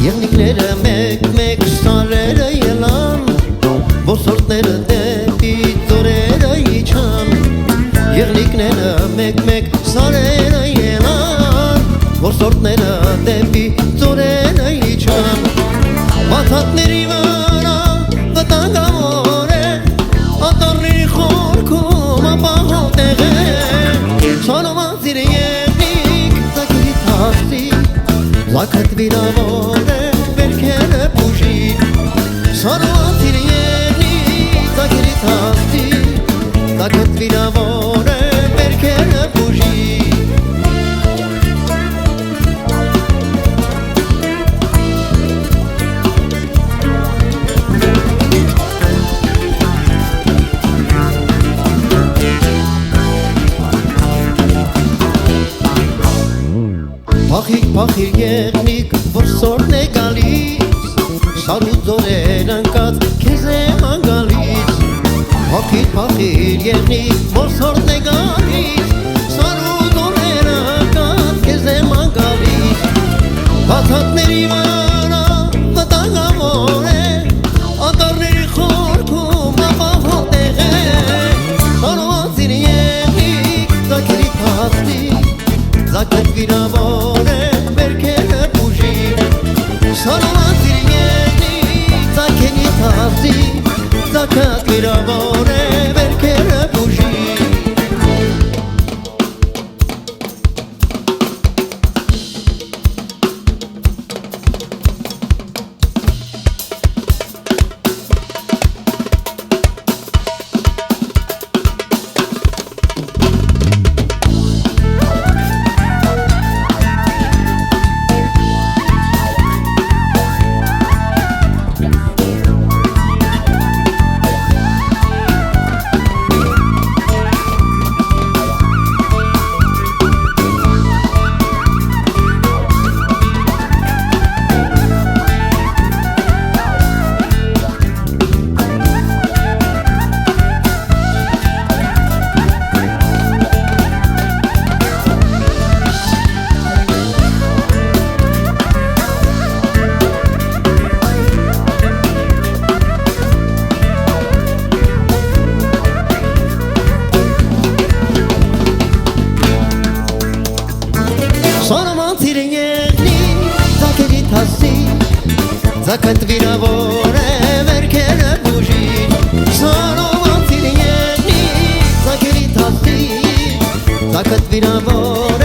Եղնիկները մեկ-մեկ սարերը ելան, ոսորդները դեպի ծորերը իջան։ Եղնիկները մեկ-մեկ սարերը ելան, ոսորդները դեպի ծորերը իջան։ Բաթատների վրա վտանգավոր է, ատառի խորքում ապահով տեղ է։ Սանոմազիր եղնիկ ծակերի թախսի, Զաքդ վիրավոր է, վերքերը բուժի, Սանոմազիր եղնիկ ծակերի թախսի, Զաքդ վիրավոր է, վերքերը բուժի։ Փախիր եղնիկ, որ սորն է գալիս, Սարու ձորեր ընկած քեզ եմ գալիս։ Փախիր եղնիկ, որ սորն է գալիս, Սարու ձորեր ընկած քեզ եմ գալիս։ Բաթատների վրա վտանգավոր է, ատառի խորքում ապահով տեղ է։ Սանոմազիր եղնիկ ծակերի թախսի, Զաքդ վիրավոր է, վերքերը բուժի, Սանոմազիր եղնիկ ծակերի թախսի, Զաքդ վիրավոր է, վերքերը բուժի։ Սանոմազիր եղնիկ ծակերի թախսի, Զաքդ վիրավոր է, վերքերը բուժի, Սանոմազիր եղնիկ ծակերի թախսի, Զաքդ վիրավոր